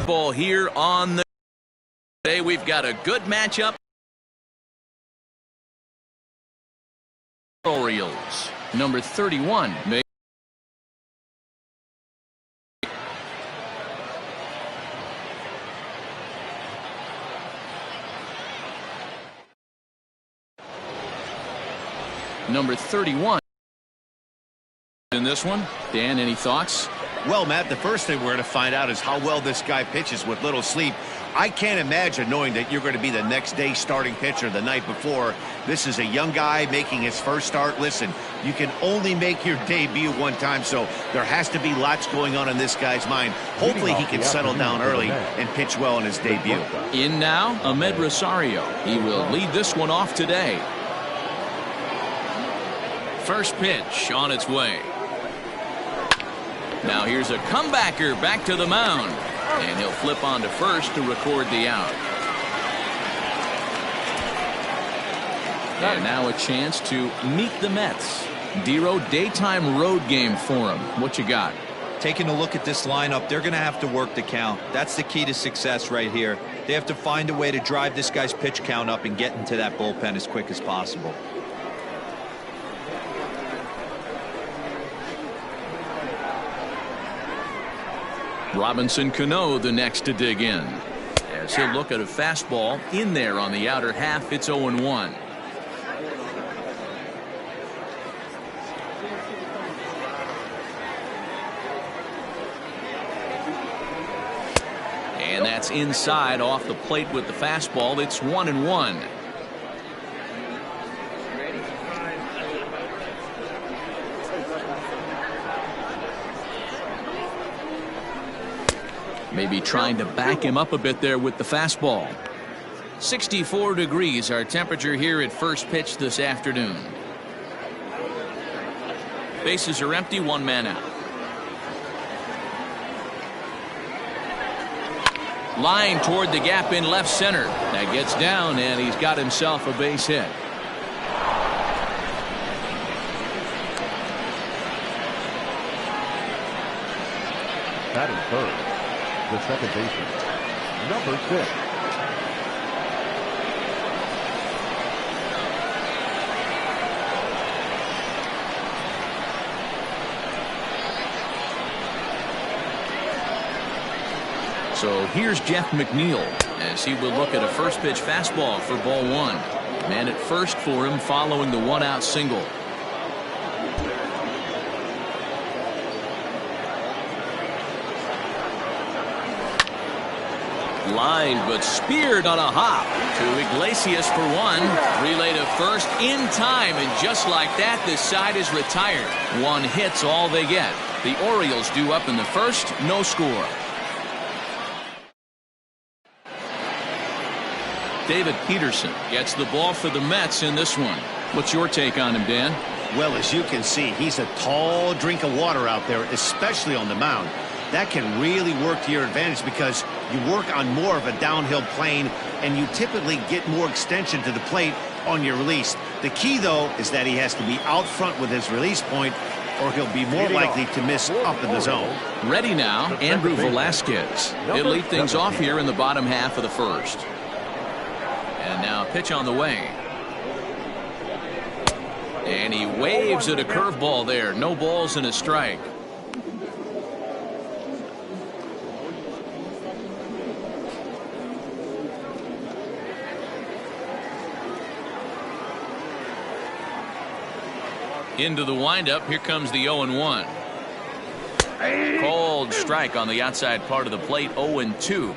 Ball here on the day. We've got a good matchup. Orioles, number 31. Number 31 in this one. Dan, any thoughts? Well, Matt, the first thing we're going to find out is how well this guy pitches with little sleep. I can't imagine knowing that you're going to be the next day starting pitcher the night before. This is a young guy making his first start. Listen, you can only make your debut one time, so there has to be lots going on in this guy's mind. Hopefully he can settle down early and pitch well in his debut. In now, Ahmed Rosario. He will lead this one off today. First pitch on its way. Now here's a comebacker back to the mound. And he'll flip on to first to record the out. And now a chance to meet the Mets. Dero, daytime road game for him. What you got? Taking a look at this lineup, they're going to have to work the count. That's the key to success right here. They have to find a way to drive this guy's pitch count up and get into that bullpen as quick as possible. Robinson Cano the next to dig in. As he'll look at a fastball in there on the outer half. It's 0-1. And that's inside off the plate with the fastball. It's 1-1. Maybe trying to back him up a bit there with the fastball. 64 degrees our temperature here at first pitch this afternoon. Bases are empty, one man out. Line toward the gap in left center. That gets down, and he's got himself a base hit. Batting third, the second baseman, number 6. So here's Jeff McNeil as he will look at a first pitch fastball for ball one. Man at first for him following the one out single. Line but speared on a hop to Iglesias for one. Relay to first in time, and just like that this side is retired. One hit's all they get. The Orioles due up in the first, no score. David Peterson gets the ball for the Mets in this one. What's your take on him, Dan? Well, as you can see, he's a tall drink of water out there, especially on the mound. That can really work to your advantage because you work on more of a downhill plane and you typically get more extension to the plate on your release. The key, though, is that he has to be out front with his release point or he'll be more likely to miss up in the zone. Ready now, Andrew Velasquez. He'll lead things off here in the bottom half of the first. And now a pitch on the way. And he waves at a curveball there. No balls and a strike. Into the windup. Here comes the 0-1. Cold strike on the outside part of the plate. 0-2.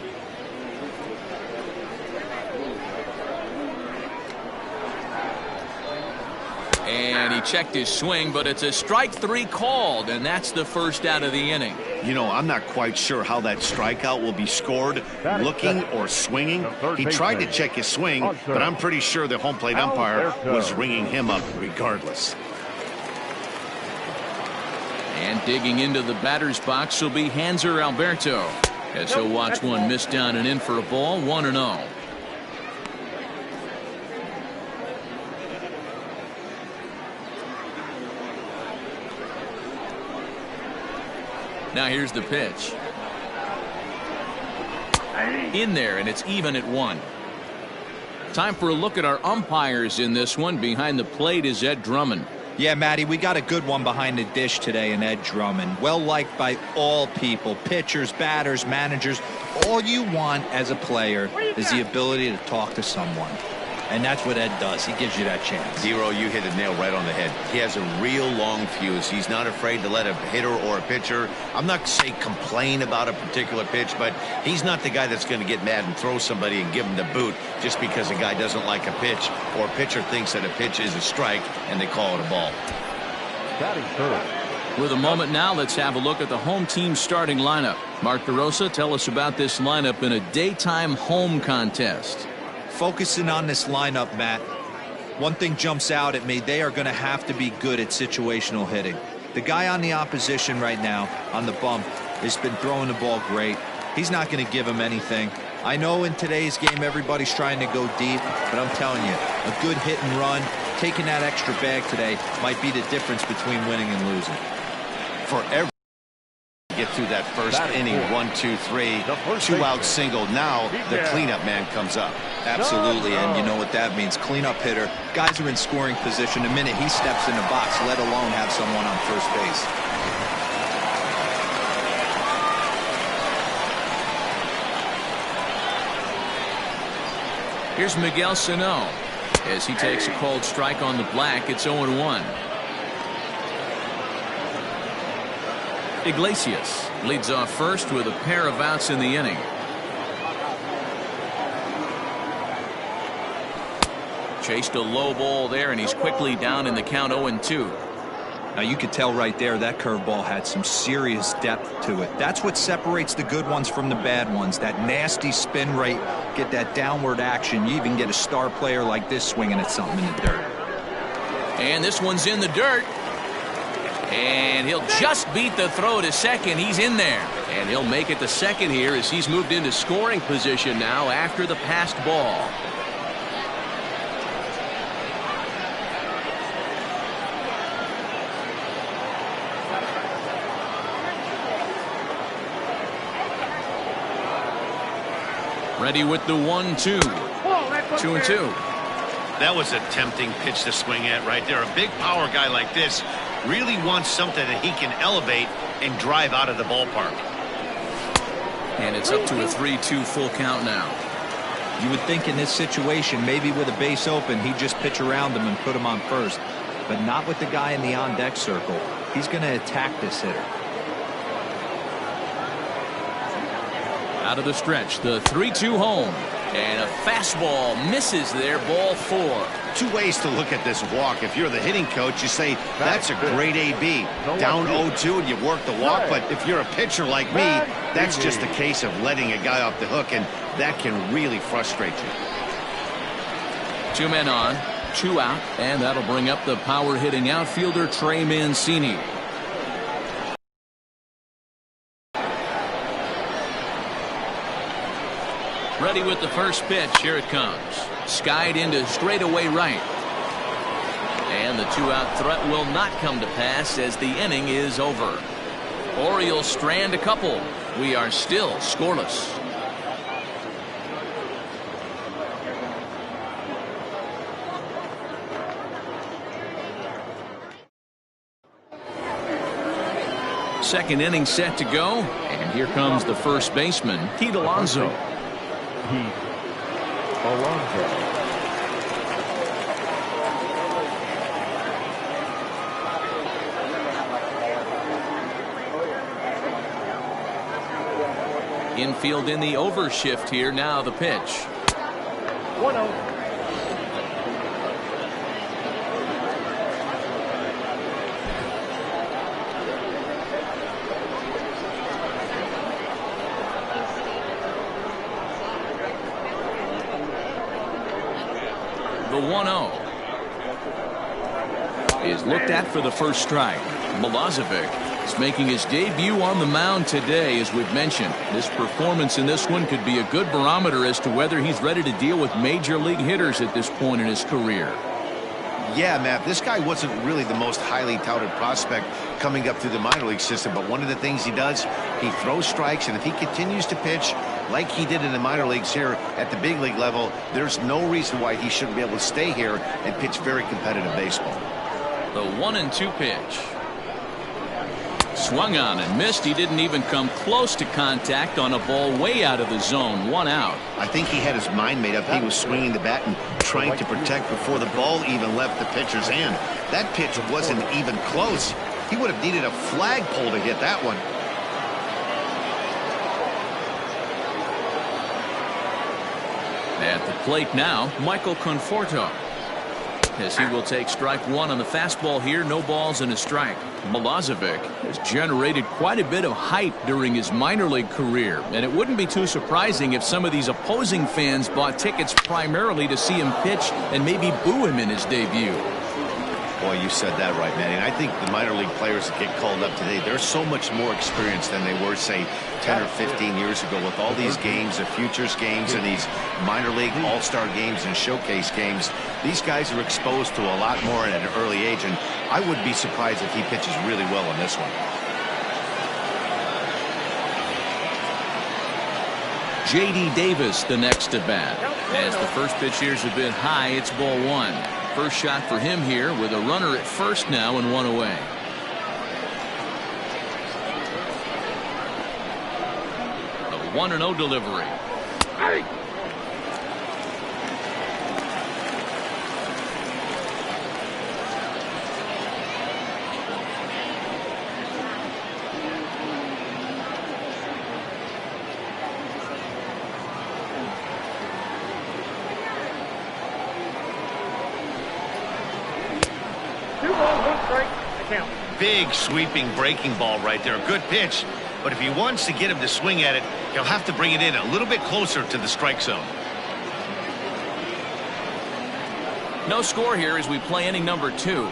And he checked his swing, but it's a strike three called, and that's the first out of the inning. You know, I'm not quite sure how that strikeout will be scored, looking or swinging. He tried to check his swing, but I'm pretty sure the home plate umpire was ringing him up regardless. And digging into the batter's box will be Hanser Alberto, as he'll watch one miss down and in for a ball. 1-0. Now here's the pitch. In there, and it's even at 1. Time for a look at our umpires in this one. Behind the plate is Ed Drummond. Yeah, Matty, we got a good one behind the dish today in Ed Drummond. Well liked by all people, pitchers, batters, managers. All you want as a player is the ability to talk to someone. And that's what Ed does. He gives you that chance. Zero, you hit the nail right on the head. He has a real long fuse. He's not afraid to let a hitter or a pitcher, I'm not say complain about a particular pitch, but he's not the guy that's going to get mad and throw somebody and give him the boot just because a guy doesn't like a pitch or a pitcher thinks that a pitch is a strike and they call it a ball. Batting third. With a moment now, let's have a look at the home team starting lineup. Mark DeRosa, tell us about this lineup in a daytime home contest. Focusing on this lineup, Matt, one thing jumps out at me. They are going to have to be good at situational hitting. The guy on the opposition right now on the bump has been throwing the ball great. He's not going to give him anything. I know in today's game everybody's trying to go deep, but I'm telling you, a good hit and run, taking that extra bag today might be the difference between winning and losing. For every get through that first inning, 1, 2, 3, 2 out single. Now the cleanup man comes up. Absolutely, and you know what that means. Cleanup hitter. Guys are in scoring position the minute he steps in the box, let alone have someone on first base. Here's Miguel Sano. As he takes a cold strike on the black, it's 0-1. Iglesias leads off first with a pair of outs in the inning. Chased a low ball there, and he's quickly down in the count 0-2. Now you could tell right there that curveball had some serious depth to it. That's what separates the good ones from the bad ones. That nasty spin rate, get that downward action. You even get a star player like this swinging at something in the dirt. And this one's in the dirt. And he'll just beat the throw to second. He's in there. And he'll make it to second here as he's moved into scoring position now after the passed ball. Ready with the 1-2. 2-2. That was a tempting pitch to swing at right there. A big power guy like this really wants something that he can elevate and drive out of the ballpark. And it's up to a 3-2 full count now. You would think in this situation, maybe with a base open, he'd just pitch around him and put him on first. But not with the guy in the on-deck circle. He's going to attack this hitter. Out of the stretch, the 3-2 home. And a fastball misses there, ball 4. 2 ways to look at this walk. If you're the hitting coach, you say, that's a great AB. Down 0-2 and you work the walk. But if you're a pitcher like me, that's just a case of letting a guy off the hook, and that can really frustrate you. 2 men on, 2 out, and that'll bring up the power-hitting outfielder Trey Mancini. Ready with the first pitch. Here it comes. Skied into straightaway right. And the 2-out threat will not come to pass as the inning is over. Orioles strand a couple. We are still scoreless. Second inning set to go. And here comes the first baseman, Pete Alonso. Infield in the overshift here. Now the pitch. 1-0. The 1-0 is looked at for the first strike. Milosevic is making his debut on the mound today, as we've mentioned. This performance in this one could be a good barometer as to whether he's ready to deal with major league hitters at this point in his career. Yeah, Matt, this guy wasn't really the most highly touted prospect coming up through the minor league system, but one of the things he does, he throws strikes, and if he continues to pitch, like he did in the minor leagues here at the big league level. There's no reason why he shouldn't be able to stay here and pitch very competitive baseball. The 1-2 pitch. Swung on and missed. He didn't even come close to contact on a ball way out of the zone. 1 out. I think he had his mind made up. He was swinging the bat and trying to protect before the ball even left the pitcher's hand. That pitch wasn't even close. He would have needed a flagpole to hit that one. At the plate now, Michael Conforto, as he will take strike 1 on the fastball here. No balls and a strike. Milosevic has generated quite a bit of hype during his minor league career, and it wouldn't be too surprising if some of these opposing fans bought tickets primarily to see him pitch and maybe boo him in his debut. Boy, you said that right, Manny. I think the minor league players that get called up today, they're so much more experienced than they were, say, 10 or 15 years ago with all these games, the futures games and these minor league all-star games and showcase games. These guys are exposed to a lot more at an early age, and I would be surprised if he pitches really well on this one. J.D. Davis the next to bat. As the first pitch here's a bit high, it's ball 1. First shot for him here with a runner at first now and 1 away. The 1-0 delivery. Big sweeping breaking ball right there. A good pitch. But if he wants to get him to swing at it, he'll have to bring it in a little bit closer to the strike zone. No score here as we play inning number 2.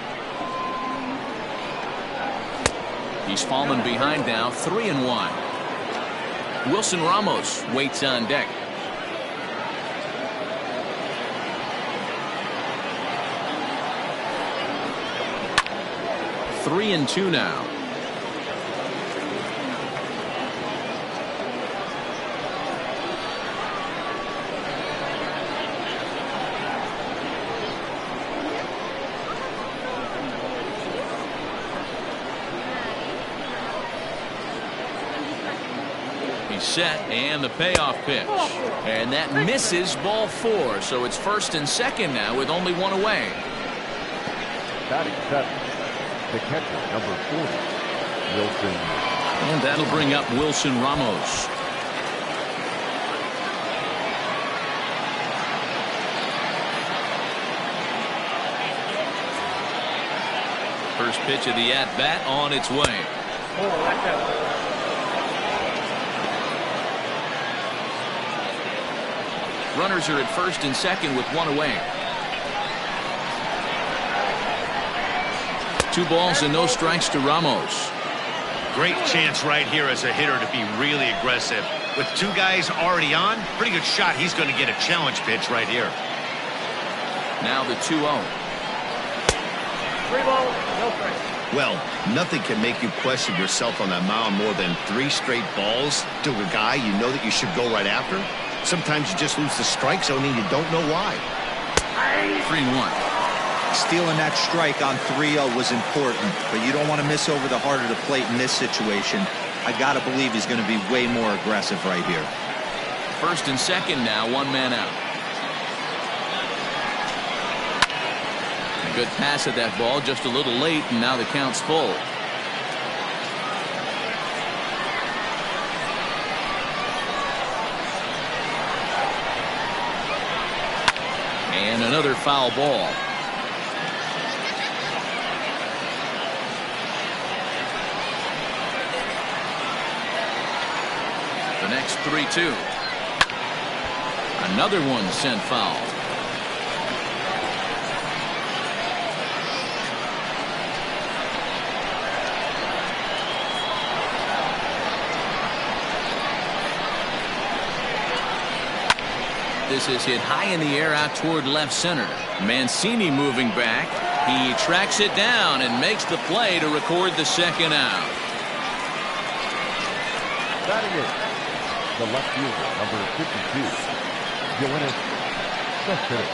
He's fallen behind now, 3-1. Wilson Ramos waits on deck. 3-2 now. He's set, and the payoff pitch. And that misses, ball 4. So it's first and second now with only 1 away. Batting seven, the catcher, number 40, Wilson. And that'll bring up Wilson Ramos. First pitch of the at-bat on its way. Runners are at first and second with 1 away. 2 balls and no strikes to Ramos. Great chance right here as a hitter to be really aggressive. With 2 guys already on, pretty good shot. He's going to get a challenge pitch right here. Now the 2-0. 3 balls, no strikes. Well, nothing can make you question yourself on that mound more than 3 straight balls to a guy you know that you should go right after. Sometimes you just lose the strike zone and you don't know why. 3-1. Stealing that strike on 3-0 was important, but you don't want to miss over the heart of the plate in this situation. I got to believe he's going to be way more aggressive right here. First and second now, 1 man out. A good pass at that ball, just a little late, and now the count's full. And another foul ball. The next 3-2. Another one sent foul. This is hit high in the air out toward left center. Mancini moving back. He tracks it down and makes the play to record the second out. Batting it, The left fielder, number 52, Yoenis Cespedes.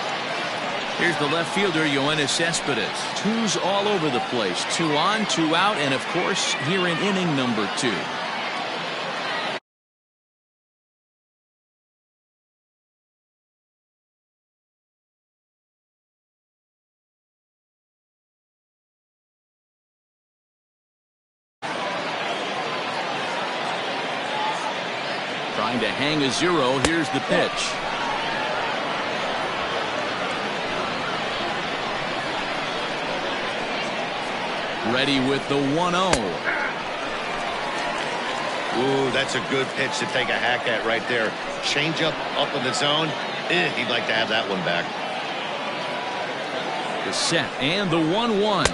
Here's the left fielder, Yoenis Cespedes. Twos all over the place. 2 on, 2 out, and of course, here in inning number 2. Trying to hang a 0. Here's the pitch. Ready with the 1-0. Ooh, that's a good pitch to take a hack at right there. Change up in the zone. He'd like to have that one back. The set and the 1-1.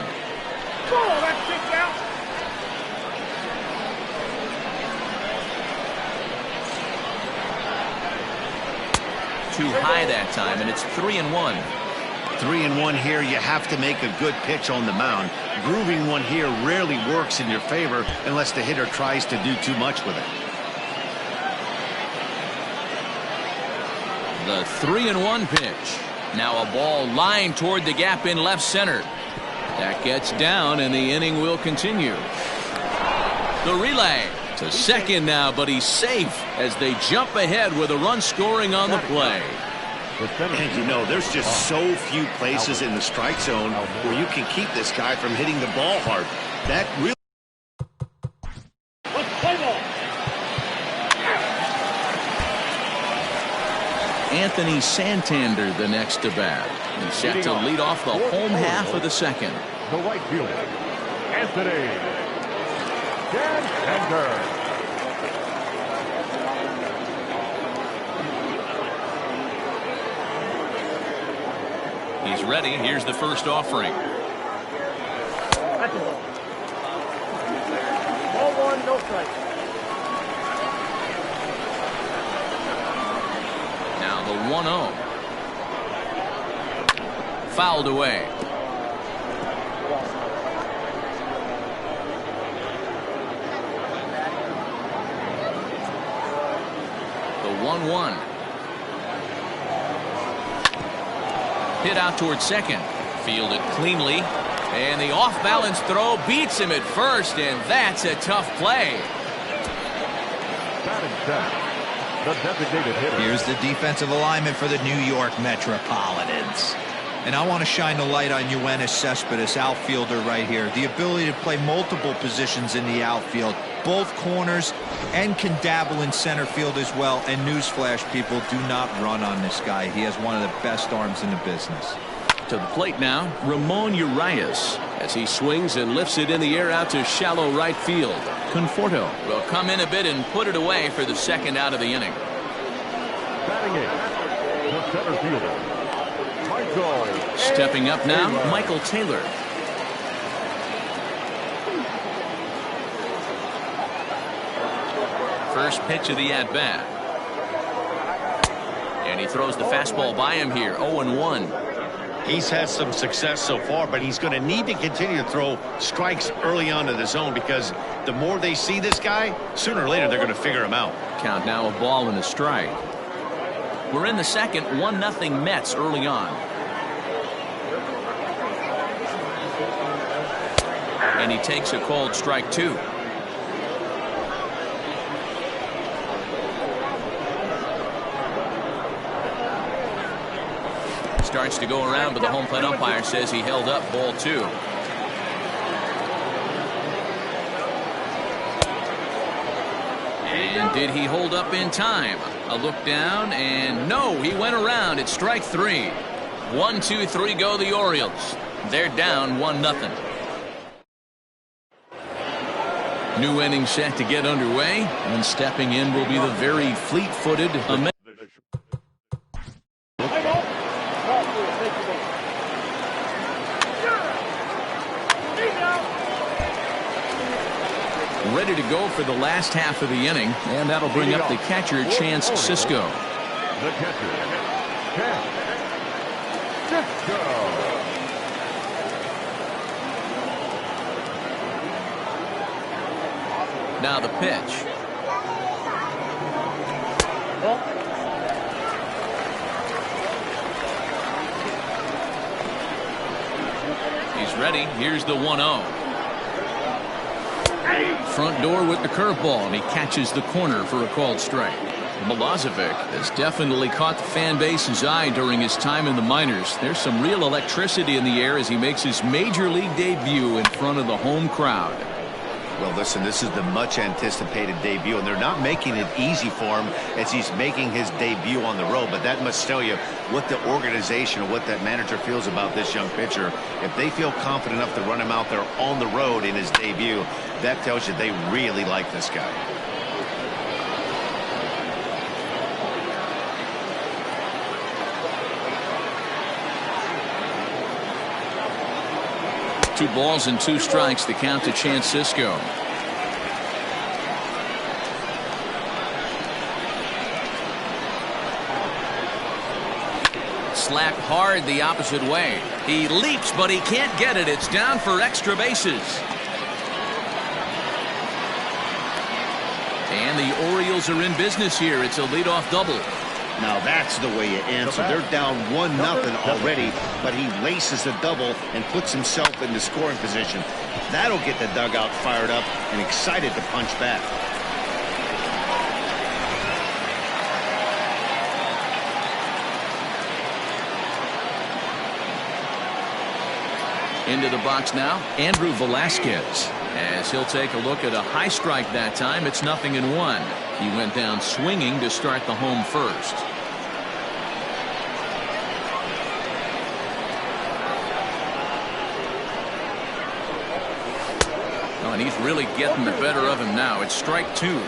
Too high that time, and it's 3-1. 3-1 here. You have to make a good pitch on the mound. Grooving one here rarely works in your favor unless the hitter tries to do too much with it. The 3-1 pitch. Now a ball lined toward the gap in left center. That gets down, and the inning will continue. The relay to second now, but he's safe as they jump ahead with a run scoring on the play. And you know, there's just so few places in the strike zone where you can keep this guy from hitting the ball hard. That really... Anthony Santander the next to bat. He's set to lead off the home half of the second. The right fielder, Anthony Santander. He's ready. Here's the first offering. Ball 1, no strike. Now the 1-0. Fouled away. The 1-1. Hit out towards second. Fielded cleanly. And the off-balance throw beats him at first, and that's a tough play. Batting center, the designated hitter. Here's the defensive alignment for the New York Metropolitans. And I want to shine the light on Yoenis Cespedes, outfielder right here. The ability to play multiple positions in the outfield, both corners, and can dabble in center field as well. And newsflash, people, do not run on this guy. He has one of the best arms in the business. To the plate now, Ramon Urias, as he swings and lifts it in the air out to shallow right field. Conforto will come in a bit and put it away for the second out of the inning. Batting eighth, the center fielder, Michael. Stepping up now, Michael Taylor. First pitch of the at-bat. And he throws the fastball by him here, 0-1. He's had some success so far, but he's going to need to continue to throw strikes early on in the zone because the more they see this guy, sooner or later they're going to figure him out. Count now a ball and a strike. We're in the second, 1-0 Mets early on. And he takes a called strike 2. Starts to go around, but the home plate umpire says he held up ball 2. And did he hold up in time? A look down, and no, he went around. It's strike 3. 1, 2, 3 go the Orioles. They're down 1-0. New inning set to get underway, and stepping in will be the very fleet-footed ready to go for the last half of the inning, and that'll bring up the catcher, Chance Sisco. The catcher, Chance Sisco. Now the pitch. He's ready. Here's the 1-0. Front door with the curveball, and he catches the corner for a called strike. Milosevic has definitely caught the fan base's eye during his time in the minors. There's some real electricity in the air as he makes his major league debut in front of the home crowd. Well, listen, this is the much anticipated debut, and they're not making it easy for him as he's making his debut on the road. But that must tell you what the organization or what that manager feels about this young pitcher. If they feel confident enough to run him out there on the road in his debut, that tells you they really like this guy. Two balls and two strikes, the count to Chance Sisco. Slapped hard the opposite way. He leaps, but he can't get it. It's down for extra bases. And the Orioles are in business here. It's a leadoff double. Now that's the way you answer. They're down 1-0 already, but he laces the double and puts himself in the scoring position. That'll get the dugout fired up and excited to punch back. Into the box now, Andrew Velasquez. As he'll take a look at a high strike that time, it's 0-1. He went down swinging to start the home first. Oh, and he's really getting the better of him now. It's strike two.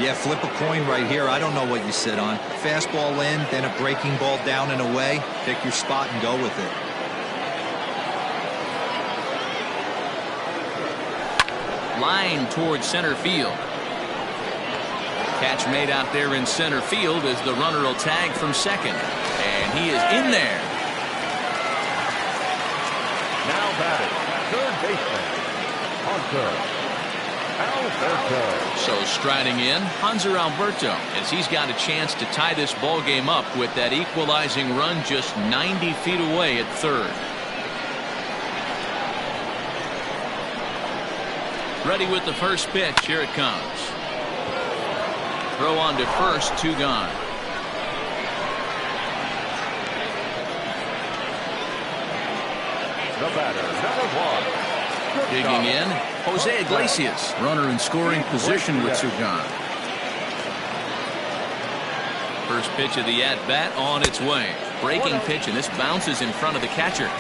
Yeah, flip a coin right here. I don't know what you sit on. Fastball in, then a breaking ball down and away. Pick your spot and go with it. Line towards center field. Catch made out there in center field as the runner will tag from second. And he is in there. Now batting, third baseman, Hunter Alberto. So striding in, Hanser Alberto, as he's got a chance to tie this ball game up with that equalizing run just 90 feet away at third. Ready with the first pitch. Here it comes. Throw on to first, two gone. The batter, number 1. Digging in, Jose Iglesias. Runner in scoring position with two gone. First pitch of the at-bat on its way. Breaking pitch, and this bounces in front of the catcher.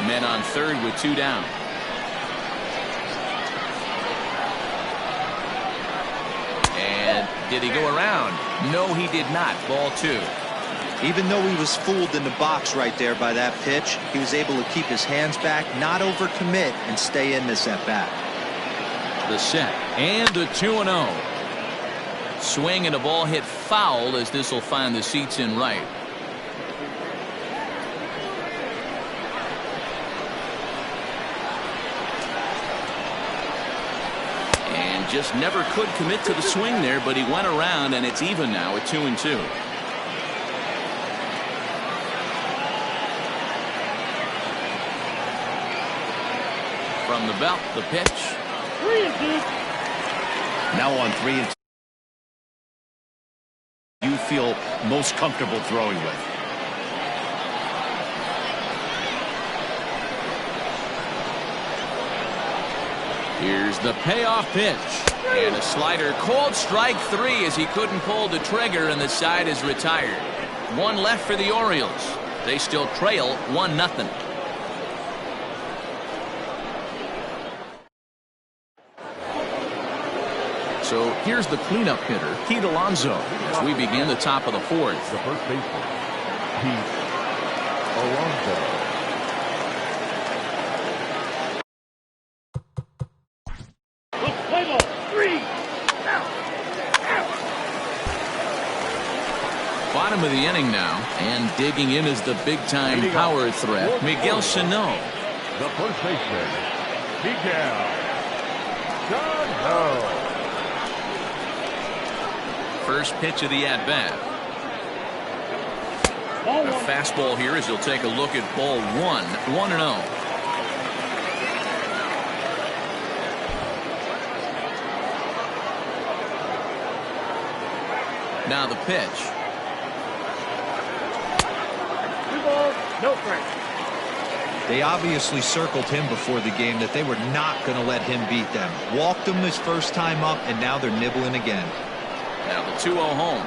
Men on third with two down. Did he go around? No, he did not. Ball two. Even though he was fooled in the box right there by that pitch, he was able to keep his hands back, not overcommit, and stay in this at-bat. The set and the 2-0. Swing and a ball hit foul as this will find the seats in right. Just never could commit to the swing there, but he went around, and it's even now at 2-2. From the belt, the pitch. 3-2. Now on 3-2. You feel most comfortable throwing with. Here's the payoff pitch. And a slider called strike three as he couldn't pull the trigger, and the side is retired. One left for the Orioles. They still trail 1-0. So here's the cleanup hitter, Pete Alonso, as we begin the top of the fourth. The first baseman, Pete Alonso. Bottom of the inning now, and digging in is the big-time power threat, Miguel Sano. The first baseman, Miguel Sano. First pitch of the at-bat. A fastball here as he'll take a look at ball one. 1-0. Now the pitch. 2 balls, no strikes. They obviously circled him before the game that they were not going to let him beat them. Walked him his first time up, and now they're nibbling again. Now the 2-0 home.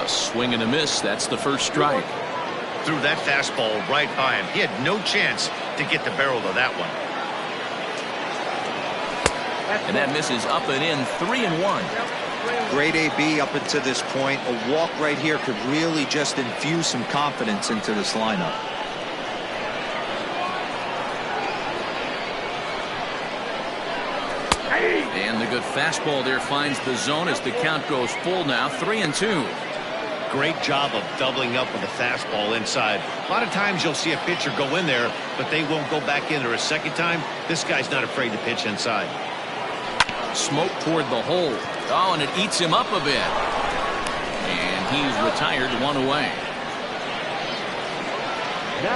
A swing and a miss. That's the first strike. Threw that fastball right by him. He had no chance to get the barrel of that one. And that misses up and in. 3-1. Great AB up until this point. A walk right here could really just infuse some confidence into this lineup. And the good fastball there finds the zone as the count goes full now. 3-2. Great job of doubling up with a fastball inside. A lot of times you'll see a pitcher go in there, but they won't go back in there a second time. This guy's not afraid to pitch inside. Smoke toward the hole. Oh, and it eats him up a bit. And he's retired, 1 away.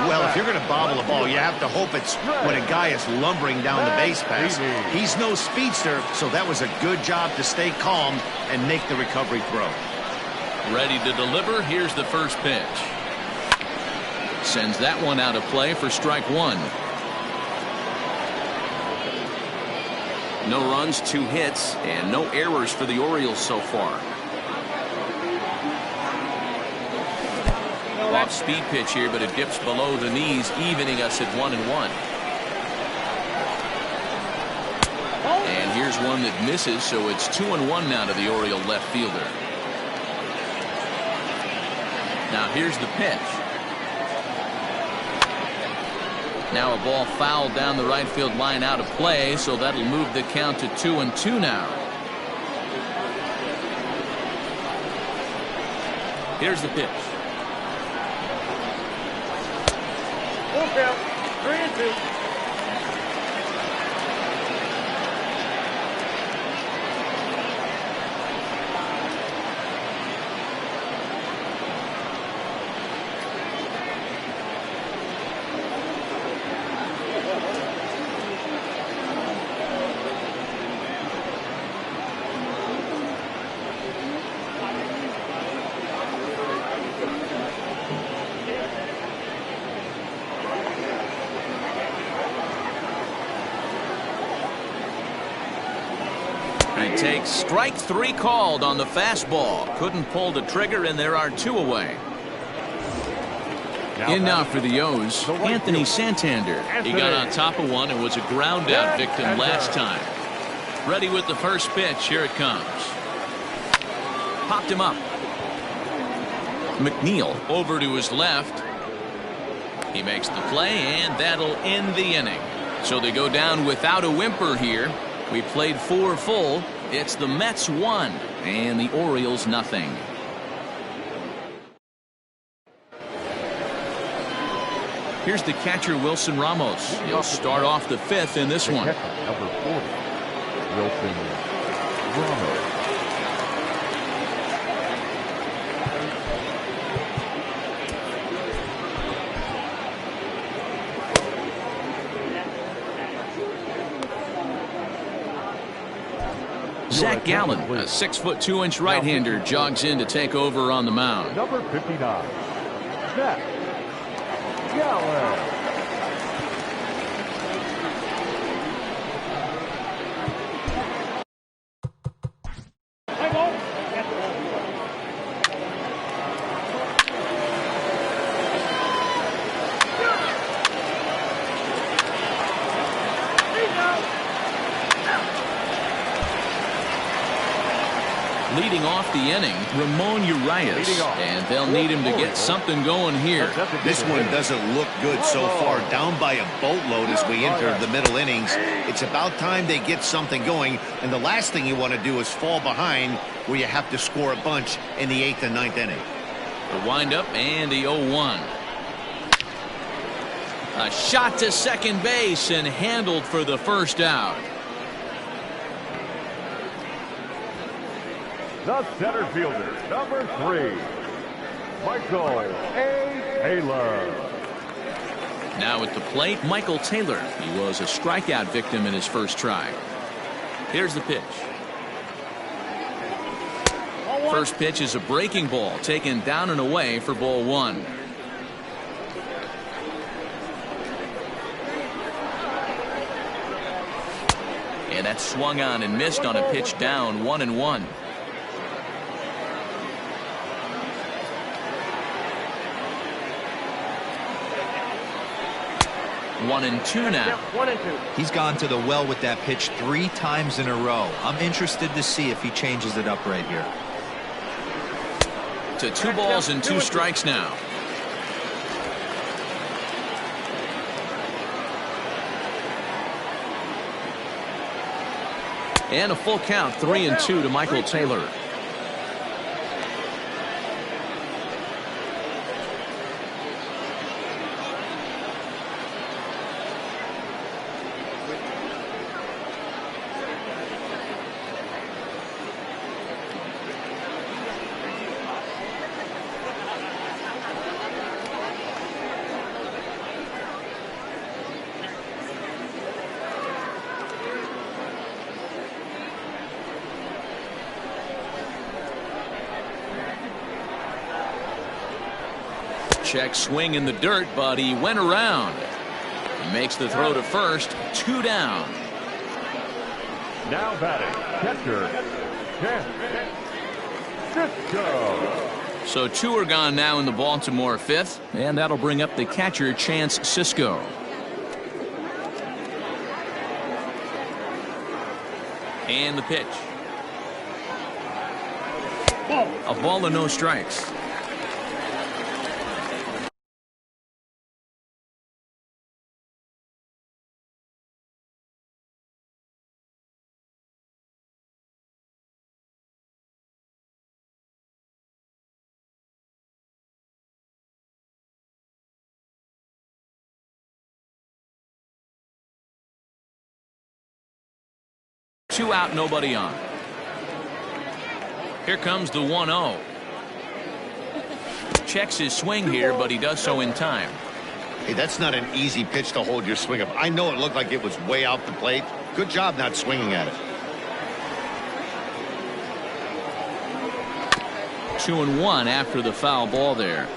Well, if you're going to bobble a ball, you have to hope it's when a guy is lumbering down the base pass. He's no speedster, so that was a good job to stay calm and make the recovery throw. Ready to deliver. Here's the first pitch. Sends that one out of play for strike one. No runs, 2 hits, and no errors for the Orioles so far. Off-speed pitch here, but it dips below the knees, evening us at 1-1. And here's one that misses, so it's 2-1 now to the Oriole left fielder. Now here's the pitch. Now a ball fouled down the right field line out of play, so that'll move the count to 2-2 now. Here's the pitch. Full count, 3-2. He takes strike 3 called on the fastball. Couldn't pull the trigger, and there are 2 away. In now for the O's, Anthony Santander. He got on top of one and was a ground out victim last time. Ready with the first pitch. Here it comes. Popped him up. McNeil over to his left. He makes the play, and that'll end the inning. So they go down without a whimper here. We played 4 full. It's the Mets 1 and the Orioles nothing. Here's the catcher, Wilson Ramos. He'll start off the 5th in this one. Number 40, Wilson Ramos. Zach Gallen, a 6'2" right-hander, jogs in to take over on the mound. Number 59, Zach Gallen. Leading off the inning, Ramon Urias, and they'll need him to get something going here. This one doesn't look good so far. Down by a boatload as we enter the middle innings. It's about time they get something going, and the last thing you want to do is fall behind where you have to score a bunch in the 8th and 9th inning. The windup and the 0-1. A shot to second base and handled for the first out. The center fielder, number 3, Michael A. Taylor. Now at the plate, Michael Taylor. He was a strikeout victim in his first try. Here's the pitch. First pitch is a breaking ball taken down and away for ball one. And that's swung on and missed on a pitch down 1-1. One and two now. 1-2. He's gone to the well with that pitch 3 times in a row. I'm interested to see if he changes it up right here. To 2 balls and 2 strikes now. And a full count, 3-2 to Michael Taylor. Check swing in the dirt, but he went around. He makes the throw to first, 2 down. Now batting, catcher, Cisco. So 2 are gone now in the Baltimore 5th, and that'll bring up the catcher, Chance Cisco. And the pitch. A ball and no strikes. Two out, nobody on. Here comes the 1-0. Checks his swing here, but he does so in time. Hey, that's not an easy pitch to hold your swing up. I know it looked like it was way out the plate. Good job not swinging at it. 2-1 after the foul ball there.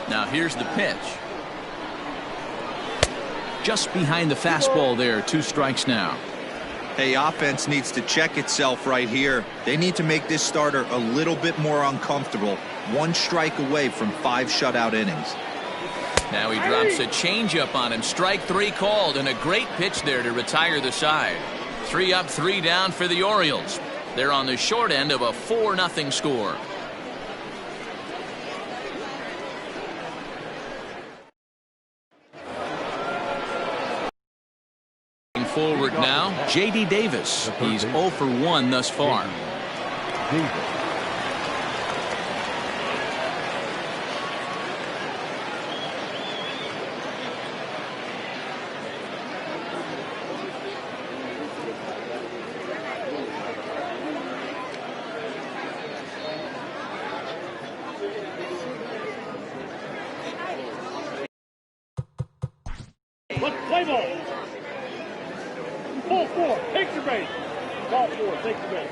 Now here's the pitch. Just behind the fastball there. 2 strikes now. Hey, offense needs to check itself right here. They need to make this starter a little bit more uncomfortable. 1 strike away from 5 shutout innings. Now he drops a changeup on him. Strike 3 called, and a great pitch there to retire the side. 3 up, 3 down for the Orioles. They're on the short end of a 4-0 score. Forward now, J.D. Davis. He's 0 for 1 thus far. Davis. Let's play ball. Ball 4, take your base. Ball 4, take your base.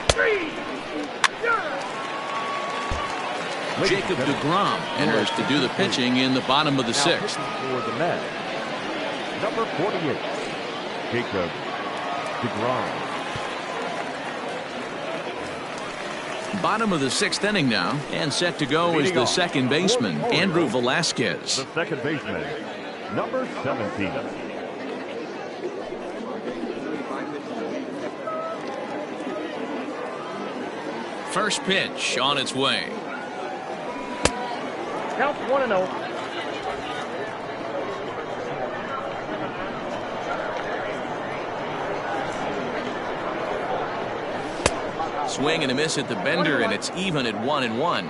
3. Jacob deGrom enters to do the pitching in the bottom of the 6th. For the Mets, number 48, Jacob deGrom. Bottom of the 6th inning now, and set to go is the second baseman, Andrew Velasquez. The second baseman, number 17. First pitch on its way. Count 1-0. Swing and a miss at the bender, and it's even at 1-1.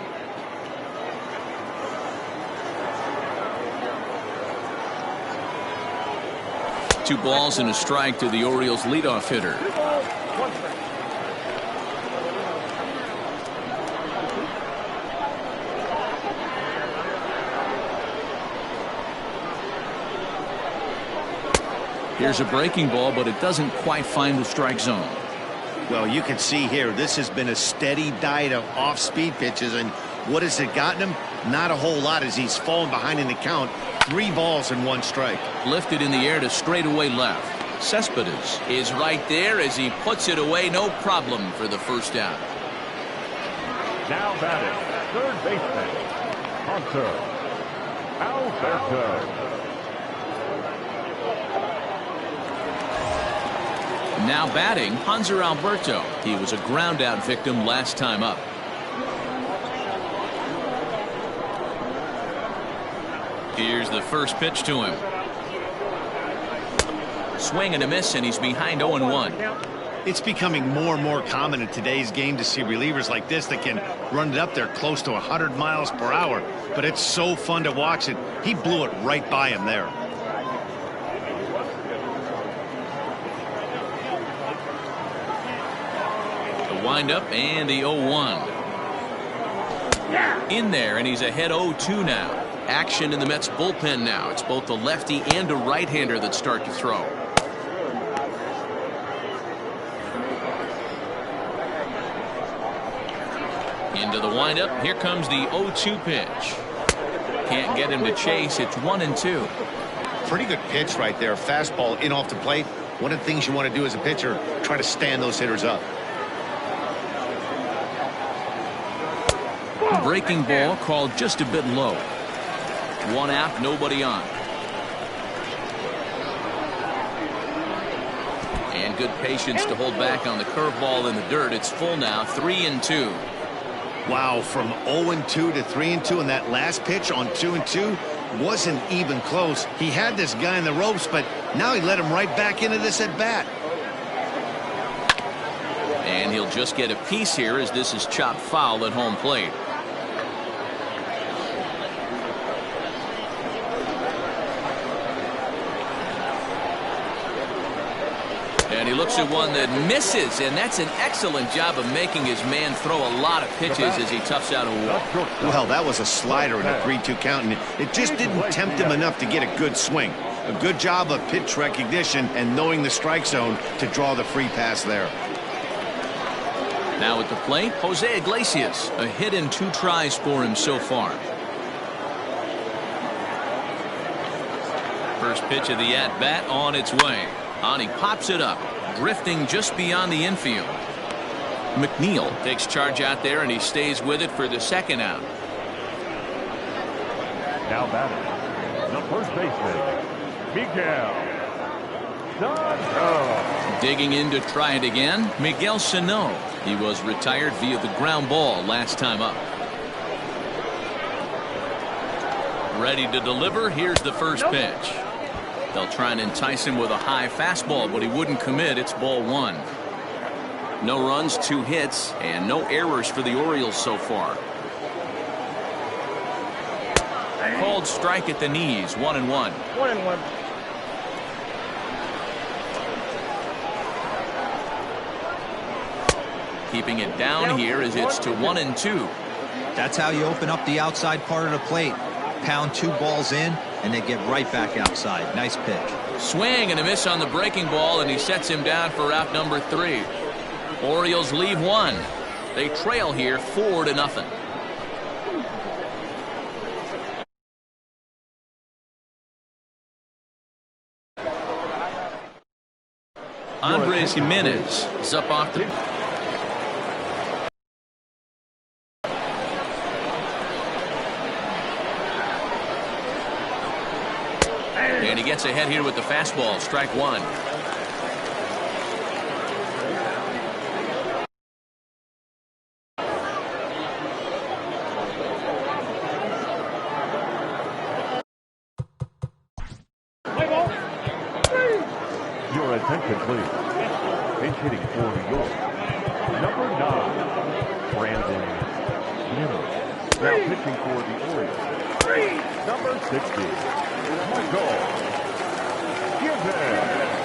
2 balls and a strike to the Orioles leadoff hitter. 2 balls, 1 strike. Here's a breaking ball, but it doesn't quite find the strike zone. Well, you can see here, this has been a steady diet of off-speed pitches, and what has it gotten him? Not a whole lot, as he's fallen behind in the count. 3 balls and 1 strike. Lifted in the air to straightaway left. Cespedes is right there as he puts it away, no problem for the first out. Now batting, third baseman, Hunter Alberto. Now batting, Hanser Alberto. He was a ground-out victim last time up. Here's the first pitch to him. Swing and a miss, and he's behind 0-1. It's becoming more and more common in today's game to see relievers like this that can run it up there close to 100 miles per hour. But it's so fun to watch it. He blew it right by him there. Wind up and the 0-1 in there, and he's ahead 0-2 now. Action in the Mets bullpen now. It's both a lefty and a right-hander that start to throw. Into the windup. Here comes the 0-2 pitch. Can't get him to chase. It's 1-2. Pretty good pitch right there. Fastball in off the plate. One of the things you want to do as a pitcher, try to stand those hitters up. Breaking ball called just a bit low. 1 out, nobody on. And good patience to hold back on the curveball in the dirt. It's full now, 3-2. Wow, from 0-2 to 3-2, and that last pitch on 2-2 wasn't even close. He had this guy in the ropes, but now he let him right back into this at bat. And he'll just get a piece here as this is chopped foul at home plate. And he looks at one that misses, and that's an excellent job of making his man throw a lot of pitches as he toughs out a walk. Well, that was a slider in a 3-2 count, and it just didn't tempt him enough to get a good swing. A good job of pitch recognition and knowing the strike zone to draw the free pass there. Now at the plate, Jose Iglesias. A hit and 2 tries for him so far. First pitch of the at-bat on its way. On he pops it up, drifting just beyond the infield. McNeil takes charge out there, and he stays with it for the second out. Now batting, the first baseman, Miguel Sano. Digging in to try it again, Miguel Sano. He was retired via the ground ball last time up. Ready to deliver. Here's the first pitch. They'll try and entice him with a high fastball, but he wouldn't commit. It's ball 1. No runs, 2 hits, and no errors for the Orioles so far. Called strike at the knees, 1-1. 1-1. Keeping it down here as it's to 1-2. That's how you open up the outside part of the plate. Pound 2 balls in, and they get right back outside. Nice pitch. Swing and a miss on the breaking ball, and he sets him down for out number 3. Orioles leave 1. They trail here 4-0. Andres Jimenez is up off the... And he gets ahead here with the fastball. Strike 1. Your attention, please. Pinch hitting for New York, number 9, Brandon Miller. Now pitching for the Orioles, number 60, Michael given.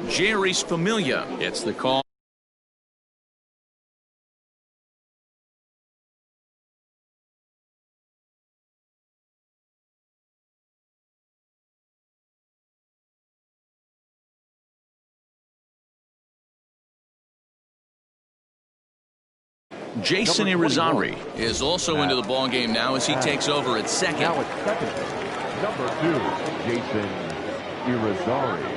Jerry's Familia gets the call. Jason Irizarry is also into the ball game now as he takes over at second. Now at second, number 2, Jason Irizarry.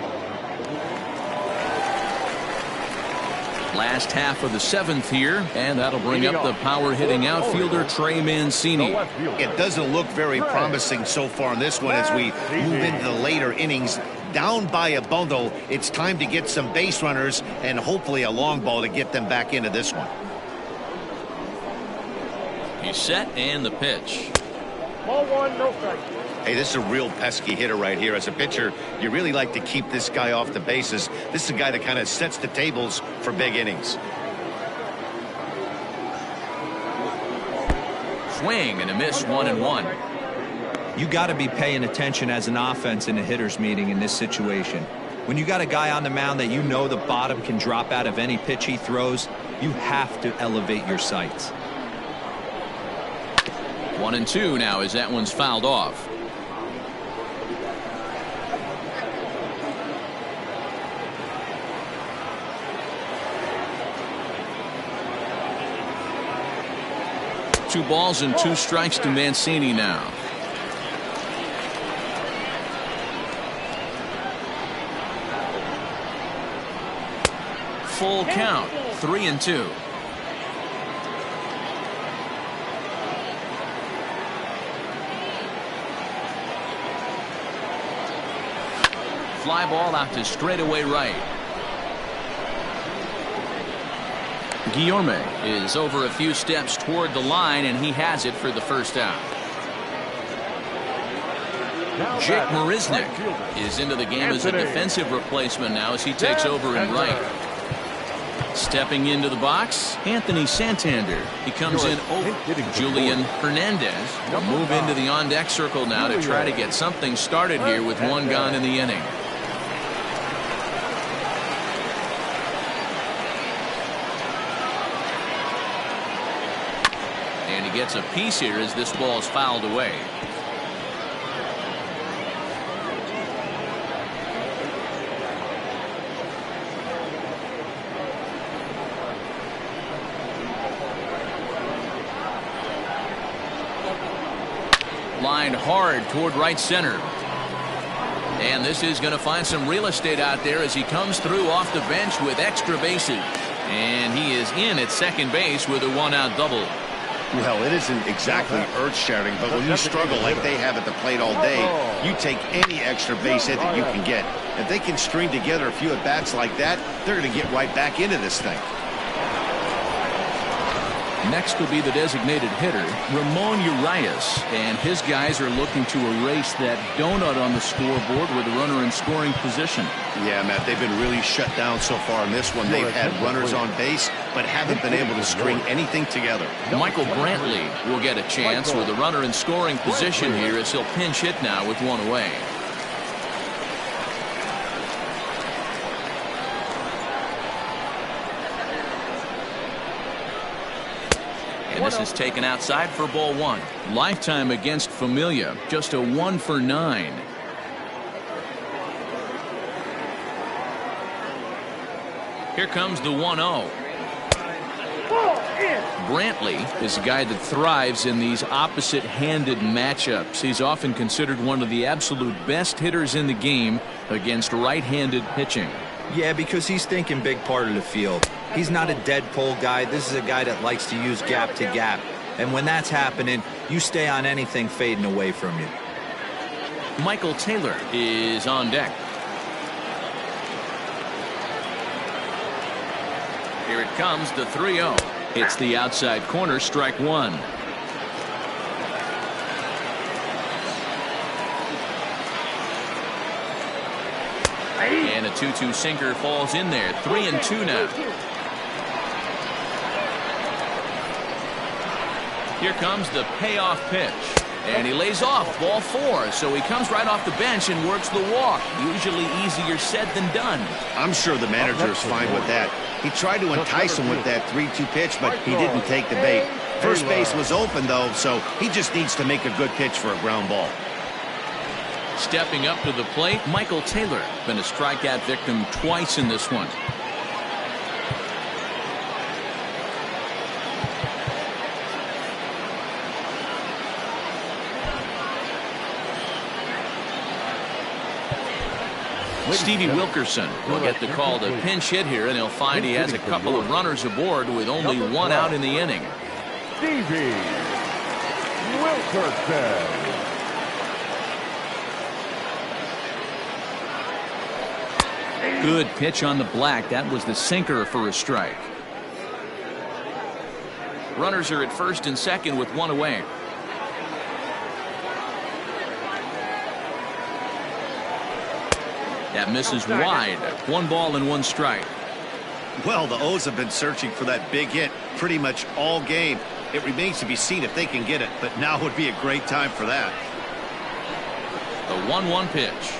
Last half of the 7th here, and that'll bring up the power-hitting outfielder Trey Mancini. It doesn't look very promising so far in this one as we move into the later innings. Down by a bundle, it's time to get some base runners and hopefully a long ball to get them back into this one. He's set, and the pitch. Ball 1, no strike. Hey, this is a real pesky hitter right here. As a pitcher, you really like to keep this guy off the bases. This is a guy that kind of sets the tables for big innings. Swing and a miss, 1-1. You got to be paying attention as an offense in a hitter's meeting in this situation. When you got a guy on the mound that you know the bottom can drop out of any pitch he throws, you have to elevate your sights. 1-2 now as that one's fouled off. Two balls and 2 strikes to Mancini now. Full count, 3-2. Fly ball out to straightaway right. Guillorme is over a few steps toward the line, and he has it for the first out. Jake Marisnick is into the game as a defensive replacement now as he takes over in right. Stepping into the box, Anthony Santander. He comes in over Julian Hernandez. Will move into the on-deck circle now to try to get something started here with 1 gone in the inning. And he gets a piece here as this ball is fouled away. Line hard toward right center. And this is going to find some real estate out there as he comes through off the bench with extra bases. And he is in at second base with a 1-out double. Well, it isn't exactly earth-shattering, but when you struggle like they have at the plate all day, you take any extra base hit that you can get. If they can string together a few at-bats like that, they're going to get right back into this thing. Next will be the designated hitter, Ramon Urias, and his guys are looking to erase that donut on the scoreboard with a runner in scoring position. Yeah, Matt, they've been really shut down so far in this one. They've had runners on base, but haven't been able to string anything together. Michael Brantley will get a chance with a runner in scoring position here as he'll pinch hit now with one away. And this is taken outside for ball one. Lifetime against Familia, just a 1 for 9. Here comes the 1-0. Brantley is a guy that thrives in these opposite-handed matchups. He's often considered one of the absolute best hitters in the game against right-handed pitching. Yeah, because he's thinking big part of the field. He's not a dead pull guy. This is a guy that likes to use gap to gap. And when that's happening, you stay on anything fading away from you. Michael Taylor is on deck. Here it comes, the 3-0. It's the outside corner, strike one. And a 2-2 sinker falls in there. 3-2 now. Here comes the payoff pitch. And he lays off, ball 4. So he comes right off the bench and works the walk. Usually easier said than done. I'm sure the manager is fine with that. He tried to entice him with that 3-2 pitch, but he didn't take the bait. First base was open, though, so he just needs to make a good pitch for a ground ball. Stepping up to the plate, Michael Taylor. Been a strikeout victim twice in this one. Stevie Wilkerson will get the call to pinch hit here, and he'll find he has a couple of runners aboard with only one out in the inning. Stevie Wilkerson. Good pitch on the black. That was the sinker for a strike. Runners are at first and second with one away. That misses wide. 1 ball and 1 strike. Well, the O's have been searching for that big hit pretty much all game. It remains to be seen if they can get it, but now would be a great time for that. The 1-1 pitch.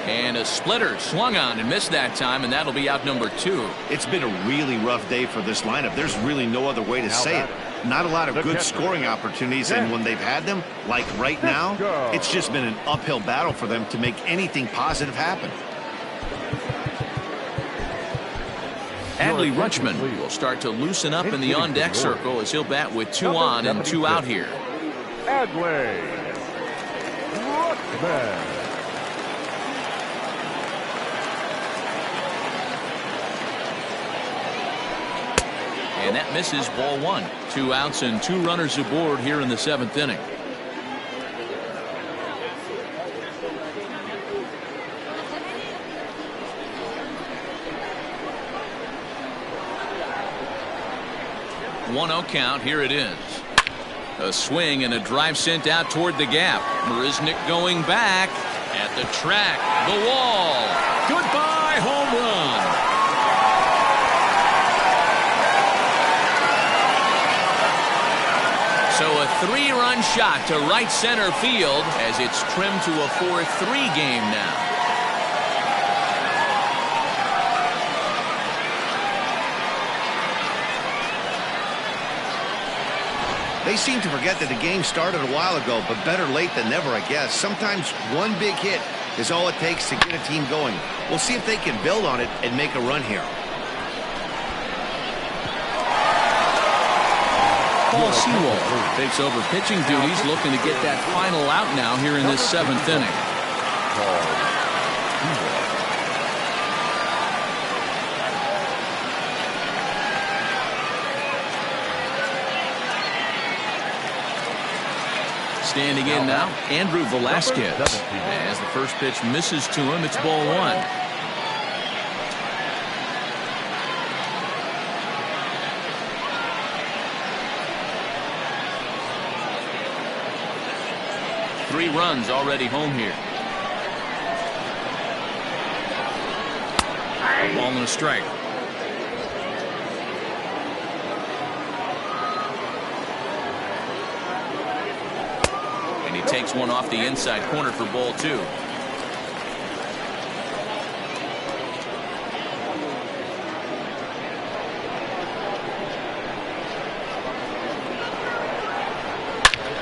And a splitter swung on and missed that time, and that'll be out number 2. It's been a really rough day for this lineup. There's really no other way to say it. Not a lot of good scoring opportunities, and when they've had them, like right now, it's just been an uphill battle for them to make anything positive happen. Adley Rutschman will start to loosen up in the on-deck circle as he'll bat with 2 on and 2 out here. Adley Rutschman. And that misses, ball 1. 2 outs and 2 runners aboard here in the 7th inning. One-0 count. Here it is. A swing and a drive sent out toward the gap. Marisnick going back at the track. The wall. Goodbye, home run. So a 3-run shot to right center field as it's trimmed to a 4-3 game now. They seem to forget that the game started a while ago, but better late than never, I guess. Sometimes one big hit is all it takes to get a team going. We'll see if they can build on it and make a run here. Paul Sewell takes over pitching duties, looking to get that final out now here in this 7th inning. Standing in now, Andrew Velasquez. As the first pitch misses to him, it's ball one. Three runs already home here. Ball and a strike. And he takes one off the inside corner for ball two.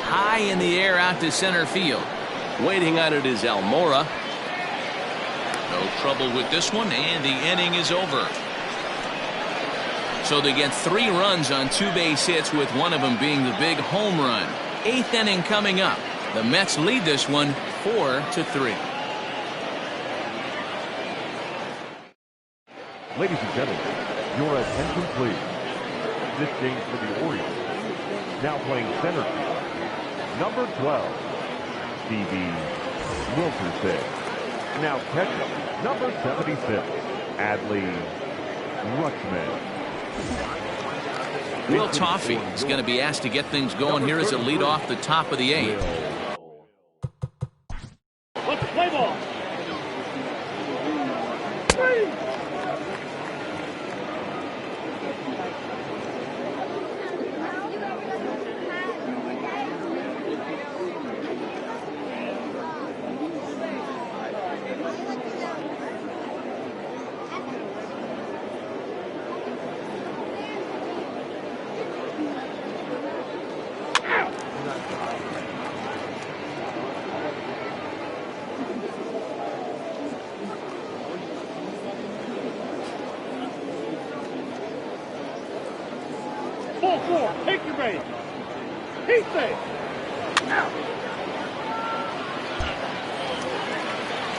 High in the air out to center field. Waiting on it is Almora. No trouble with this one, and the inning is over. So they get 3 runs on 2 base hits, with one of them being the big home run. 8th inning coming up. The Mets lead this one 4-3. Ladies and gentlemen, your attention please. This game for the Orioles. Now playing center field. Number 12, Stevie Wilkerson. Now catcher, number 76, Adley Rutschman. Will Toffee is going to be asked to get things going here as a lead off the top of the 8th. Let's play ball. Ball 4, take your base. He's safe.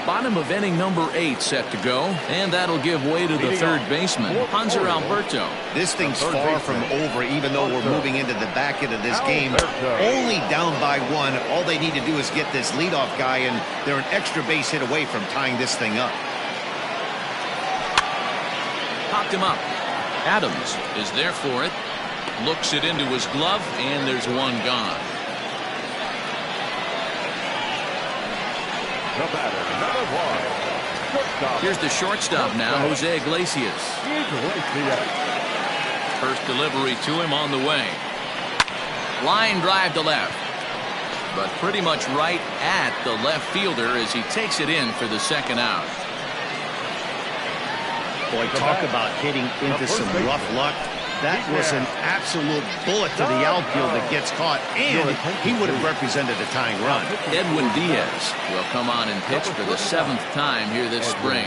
Bottom of inning number 8 set to go, and that'll give way to the third baseman, Hanser Alberto. This thing's far from over, even though we're moving into the back end of this game. Only down by 1. All they need to do is get this leadoff guy, and they're an extra base hit away from tying this thing up. Popped him up. Adams is there for it. Looks it into his glove, and there's one gone. The batter, number 1, shortstop. Here's the shortstop now, Jose Iglesias. First delivery to him on the way. Line drive to left, but pretty much right at the left fielder as he takes it in for the second out. Boy, talk about hitting into some rough luck. That was an absolute bullet to the outfield that gets caught, and he would have represented a tying run. Edwin Diaz will come on and pitch for the 7th time here this spring.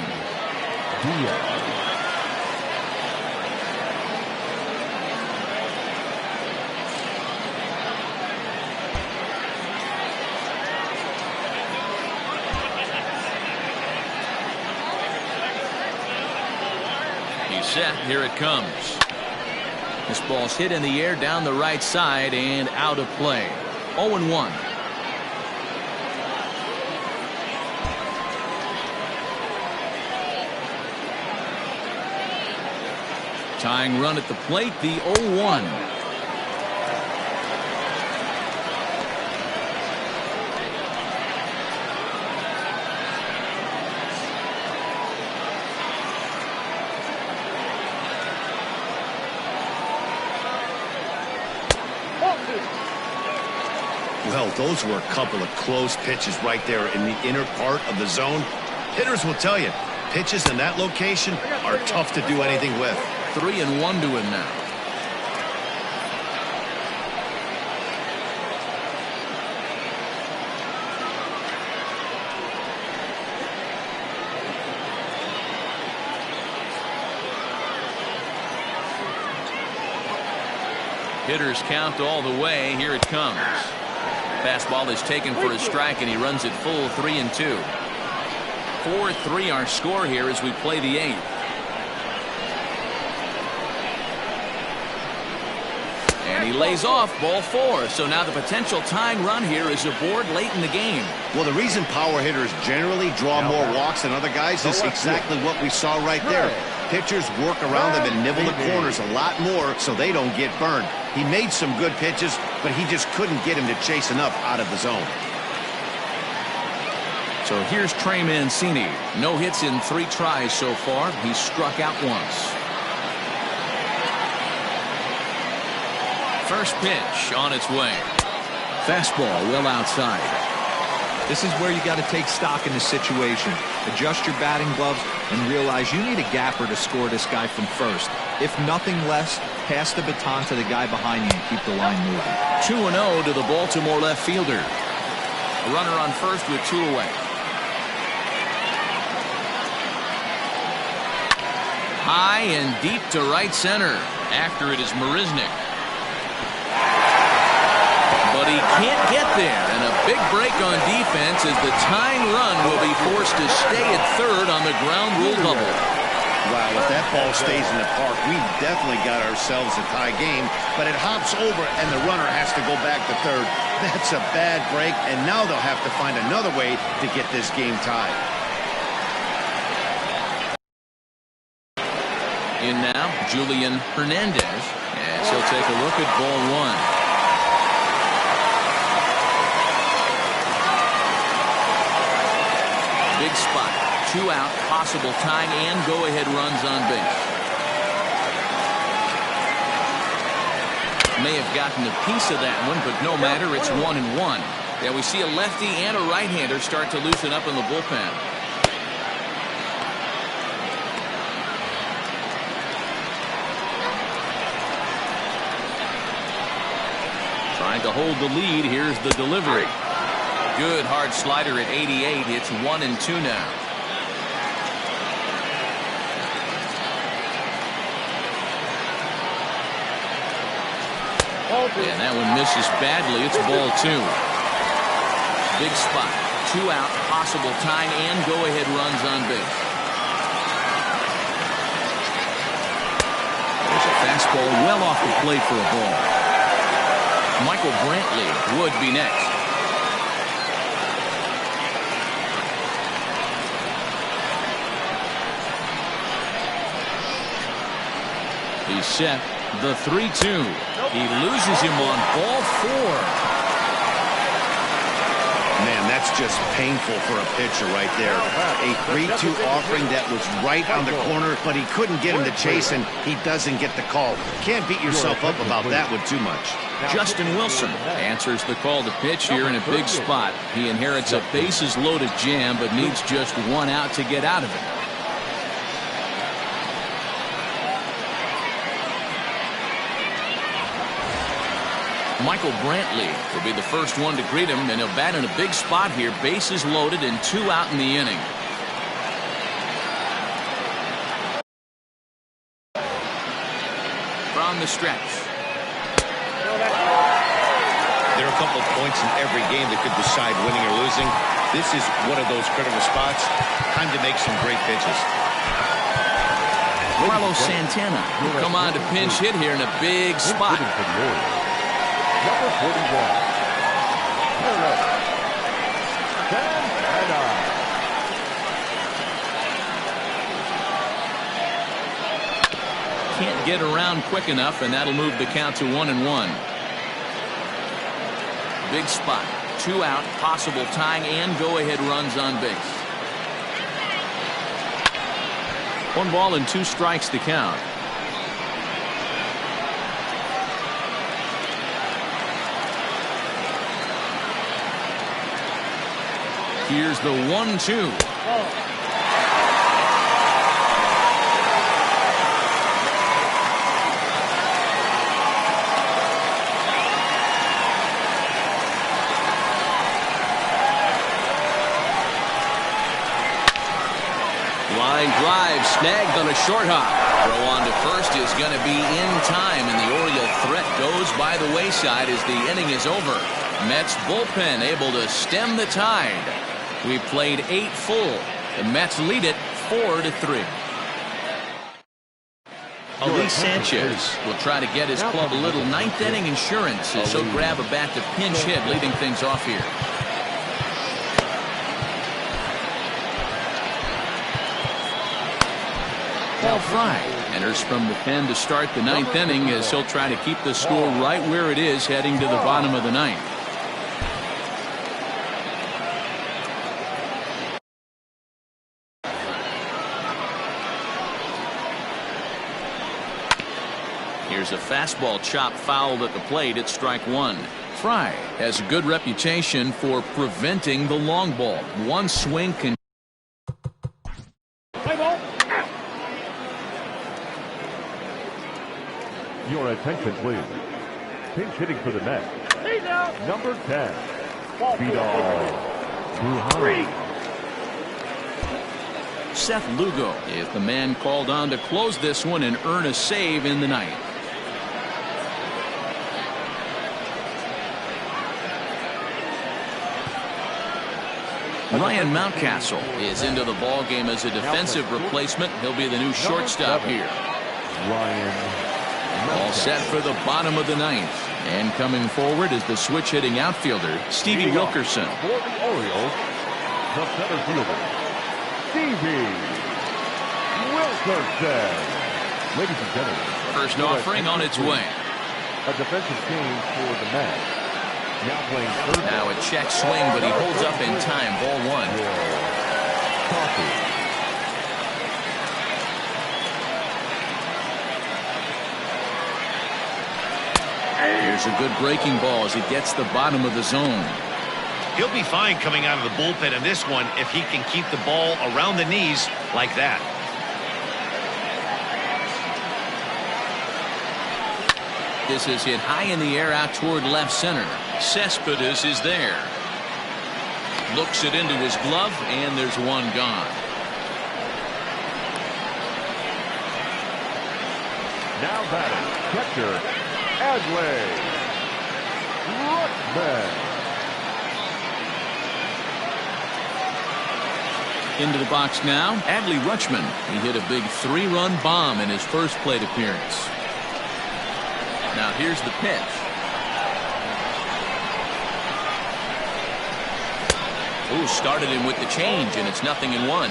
He's set. Here it comes. This ball's hit in the air down the right side and out of play. 0-1. Tying run at the plate, the 0-1. Well, those were a couple of close pitches right there in the inner part of the zone. Hitters will tell you, pitches in that location are tough to do anything with. 3-1 to him now. Hitters count all the way. Here it comes. Fastball is taken for a strike, and he runs it full 3-2. 4-3 our score here as we play the 8th. And he lays off ball 4. So now the potential tying run here is aboard late in the game. Well, the reason power hitters generally draw more walks than other guys is exactly what we saw right there. Pitchers work around them and nibble the corners a lot more so they don't get burned. He made some good pitches, but he just couldn't get him to chase enough out of the zone. So here's Trey Mancini. No hits in 3 tries so far. He's struck out once. First pitch on its way. Fastball well outside. This is where you got to take stock in the situation. Adjust your batting gloves and realize you need a gapper to score this guy from first. If nothing less, pass the baton to the guy behind you and keep the line moving. 2-0 to the Baltimore left fielder. A runner on first with 2 away. High and deep to right center. After it is Marisnik. But he can't get there, and a big break on defense as the tying run will be forced to stay at third on the ground rule double. Wow, if that ball stays in the park, we definitely got ourselves a tie game, but it hops over and the runner has to go back to third. That's a bad break, and now they'll have to find another way to get this game tied. In now, Julian Hernandez, as he'll take a look at ball 1. Big spot, 2 out, possible tying and go-ahead runs on base. May have gotten a piece of that one, but no matter, it's 1-1. Yeah, we see a lefty and a right-hander start to loosen up in the bullpen. Trying to hold the lead, here's the delivery. Good hard slider at 88. It's 1-2 now. And that one misses badly. It's ball 2. Big spot. 2 out. Possible tying and go-ahead runs on base. There's a fastball well off the plate for a ball. Michael Brantley would be next. He's set. The 3-2. He loses him on ball 4. Man, that's just painful for a pitcher right there. A 3-2 offering that was right on the corner, but he couldn't get him to chase, and he doesn't get the call. Can't beat yourself up about that one too much. Justin Wilson answers the call to pitch here in a big spot. He inherits a bases-loaded jam, but needs just 1 out to get out of it. Michael Brantley will be the first one to greet him, and he'll bat in a big spot here. Bases loaded and 2 out in the inning. From the stretch. There are a couple of points in every game that could decide winning or losing. This is one of those critical spots. Time to make some great pitches. Carlos Santana will come on to pinch hit here in a big spot. Number 41. Can't get around quick enough, and that'll move the count to 1-1. Big spot. 2 out, possible tying and go-ahead runs on base. 1 ball and 2 strikes to count. Here's the 1-2. Line drive snagged on a short hop. Throw on to first is going to be in time, and the Oriole threat goes by the wayside as the inning is over. Mets bullpen able to stem the tide. We played 8 full. The Mets lead it 4-3. Ali Sanchez will try to get his club a little ninth inning insurance as he'll grab a bat to pinch hit, leading things off here. Ball Fry enters from the pen to start the ninth inning as he'll try to keep the score right where it is heading to the bottom of the ninth. Here's a fastball chopped foul at the plate at strike one. Fry has a good reputation for preventing the long ball. One swing can. Your attention, please. Pinch hitting for the Mets. Number 10, Vidal Brujan. Seth Lugo is the man called on to close this one and earn a save in the ninth. Ryan Mountcastle is into the ball game as a defensive replacement. He'll be the new shortstop here. All set for the bottom of the ninth. And coming forward is the switch hitting outfielder, Stevie Wilkerson. For the Orioles, the center fielder, Stevie Wilkerson. Ladies and gentlemen, First offering on its way. a defensive change for the Mets. Now playing third. Now a check swing, but he holds up in time. Ball one. Coffee. Here's a good breaking ball as he gets the bottom of the zone. He'll be fine coming out of the bullpen in this one if he can keep the ball around the knees like that. This is hit high in the air out toward left center. Cespedes is there. Looks it into his glove, and there's one gone. Now batting, catcher, Adley Rutschman. Into the box now, Adley Rutschman. He hit a big 3-run bomb in his first plate appearance. Now here's the pitch. Ooh, started him with the change, and it's 0-1.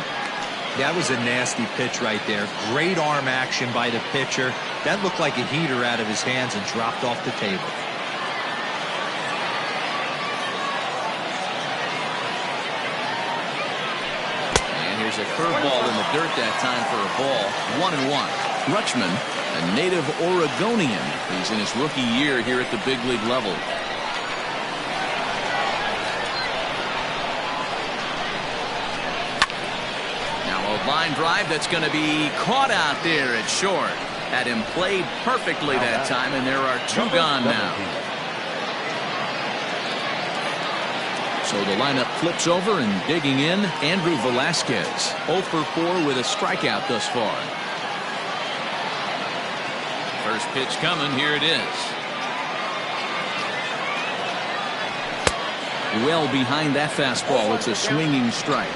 That was a nasty pitch right there. Great arm action by the pitcher. That looked like a heater out of his hands and dropped off the table. And here's a curveball in the dirt that time for a ball. 1-1. Rutschman, a native Oregonian. He's in his rookie year here at the big league level. Line drive that's going to be caught out there at short. Had him played perfectly that time, and there are two gone now. So the lineup flips over, and digging in, Andrew Velasquez. 0 for 4 with a strikeout thus far. First pitch coming. Here it is. Well behind that fastball. It's a swinging strike.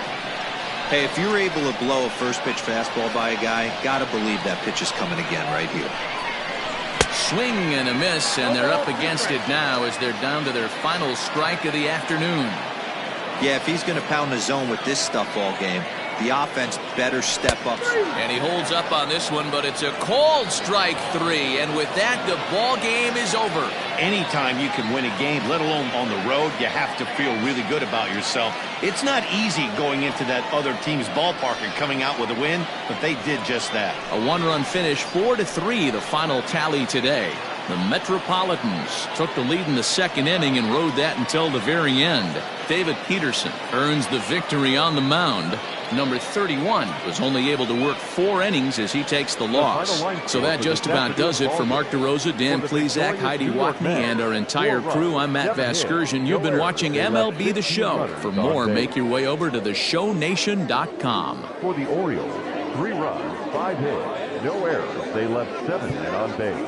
Hey, if you're able to blow a first pitch fastball by a guy, gotta believe that pitch is coming again right here. Swing and a miss, and they're up against it now as they're down to their final strike of the afternoon. Yeah, if he's going to pound the zone with this stuff all game, the offense better step up. And he holds up on this one, but it's a called strike 3, and with that, the ball game is over. Anytime you can win a game, let alone on the road, you have to feel really good about yourself. It's not easy going into that other team's ballpark and coming out with a win, but they did just that. A one-run finish, 4-3, the final tally today. The Metropolitans took the lead in the second inning and rode that until the very end. David Peterson earns the victory on the mound. Number 31 was only able to work 4 innings as he takes the loss. So that just about does it for Mark DeRosa, Dan Plesac, Heidi Watney, and our entire crew. I'm Matt Vasgersian. You've been watching MLB The Show. For more, make your way over to theshownation.com. For the Orioles, 3 runs, 5 hits, no errors. They left 7 men on base.